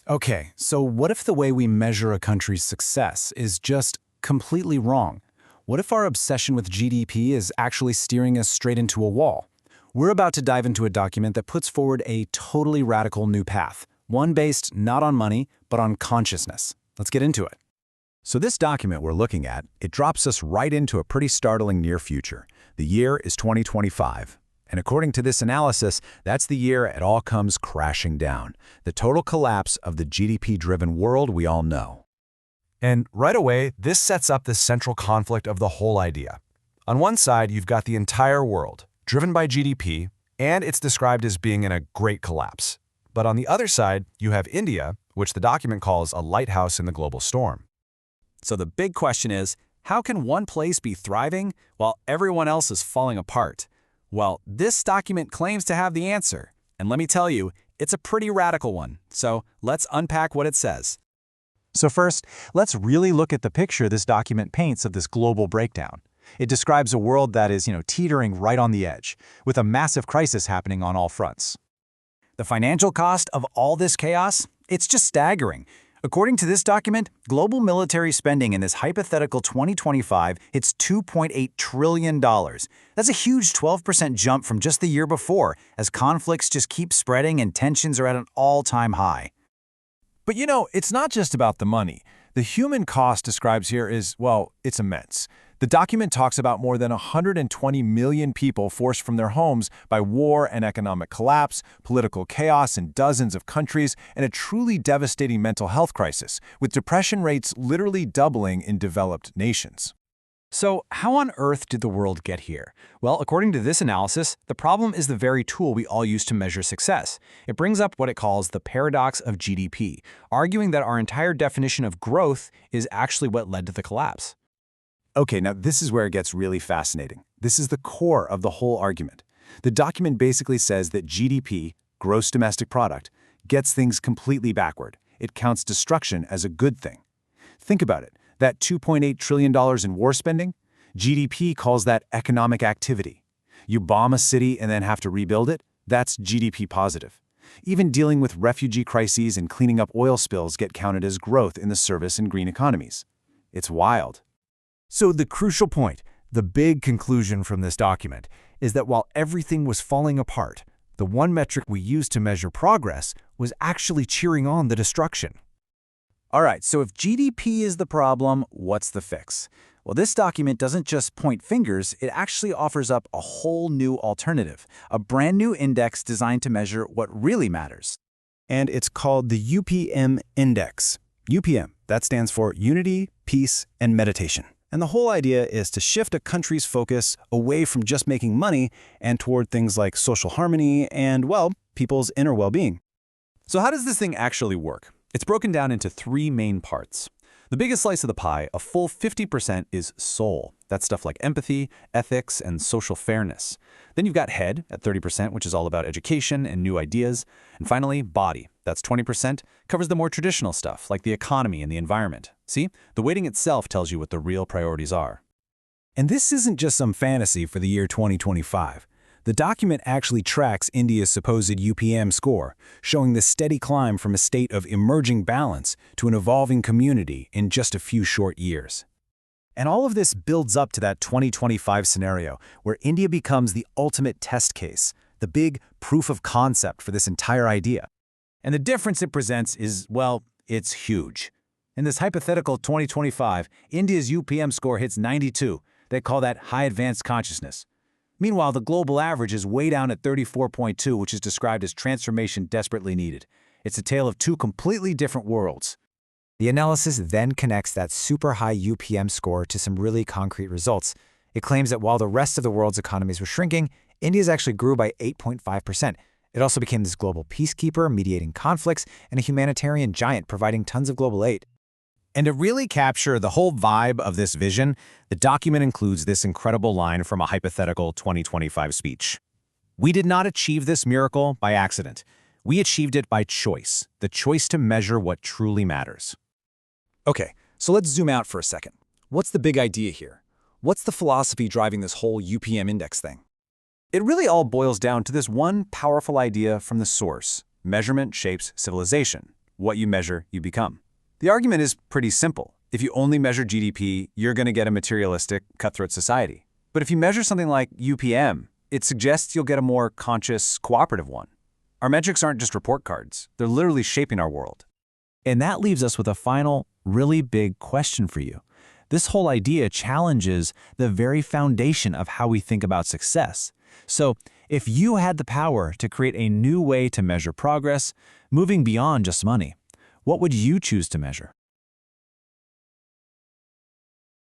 Okay, so what if the way we measure a country's success is just completely wrong? What if our obsession with GDP is actually steering us straight into a wall? We're about to dive into a document that puts forward a totally radical new path, one based not on money, but on consciousness. Let's get into it. So this document we're looking at, it drops us right into a pretty startling near future. The year is 2025. And according to this analysis, that's the year it all comes crashing down. The total collapse of the GDP-driven world we all know. And right away, this sets up the central conflict of the whole idea. On one side, you've got the entire world, driven by GDP, and it's described as being in a great collapse. But on the other side, you have India, which the document calls a lighthouse in the global storm. So the big question is, how can one place be thriving while everyone else is falling apart? Well, this document claims to have the answer. And let me tell you, it's a pretty radical one. So let's unpack what it says. So first, let's really look at the picture this document paints of this global breakdown. It describes a world that is, teetering right on the edge, with a massive crisis happening on all fronts. The financial cost of all this chaos? It's just staggering. According to this document, global military spending in this hypothetical 2025 hits $2.8 trillion. That's a huge 12% jump from just the year before, as conflicts just keep spreading and tensions are at an all-time high. But it's not just about the money. The human cost described here is, well, it's immense. The document talks about more than 120 million people forced from their homes by war and economic collapse, political chaos in dozens of countries, and a truly devastating mental health crisis, with depression rates literally doubling in developed nations. So how on earth did the world get here? Well, according to this analysis, the problem is the very tool we all use to measure success. It brings up what it calls the paradox of GDP, arguing that our entire definition of growth is actually what led to the collapse. Okay, now this is where it gets really fascinating. This is the core of the whole argument. The document basically says that GDP, gross domestic product, gets things completely backward. It counts destruction as a good thing. Think about it. That $2.8 trillion in war spending? GDP calls that economic activity. You bomb a city and then have to rebuild it? That's GDP positive. Even dealing with refugee crises and cleaning up oil spills get counted as growth in the service and green economies. It's wild. So the crucial point, the big conclusion from this document, is that while everything was falling apart, the one metric we used to measure progress was actually cheering on the destruction. All right, so if GDP is the problem, what's the fix? Well, this document doesn't just point fingers, it actually offers up a whole new alternative, a brand new index designed to measure what really matters. And it's called the UPM Index. UPM, that stands for Unity, Peace, and Meditation. And the whole idea is to shift a country's focus away from just making money and toward things like social harmony and, well, people's inner well-being. So how does this thing actually work? It's broken down into three main parts. The biggest slice of the pie, a full 50%, is soul. That's stuff like empathy, ethics, and social fairness. Then you've got head at 30%, which is all about education and new ideas. And finally, body. That's 20%, covers the more traditional stuff, like the economy and the environment. See, the weighting itself tells you what the real priorities are. And this isn't just some fantasy for the year 2025. The document actually tracks India's supposed UPM score, showing the steady climb from a state of emerging balance to an evolving community in just a few short years. And all of this builds up to that 2025 scenario, where India becomes the ultimate test case, the big proof of concept for this entire idea. And the difference it presents is, well, it's huge. In this hypothetical 2025, India's UPM score hits 92. They call that high advanced consciousness. Meanwhile, the global average is way down at 34.2, which is described as transformation desperately needed. It's a tale of two completely different worlds. The analysis then connects that super high UPM score to some really concrete results. It claims that while the rest of the world's economies were shrinking, India's actually grew by 8.5%. It also became this global peacekeeper, mediating conflicts, and a humanitarian giant providing tons of global aid. And to really capture the whole vibe of this vision, the document includes this incredible line from a hypothetical 2025 speech. We did not achieve this miracle by accident. We achieved it by choice, the choice to measure what truly matters. Okay, so let's zoom out for a second. What's the big idea here? What's the philosophy driving this whole UPM index thing? It really all boils down to this one powerful idea from the source: measurement shapes civilization. what you measure, you become. The argument is pretty simple. If you only measure GDP, you're going to get a materialistic, cutthroat society. But if you measure something like UPM, it suggests you'll get a more conscious, cooperative one. Our metrics aren't just report cards. They're literally shaping our world. And that leaves us with a final, really big question for you. This whole idea challenges the very foundation of how we think about success. So, if you had the power to create a new way to measure progress, moving beyond just money, what would you choose to measure?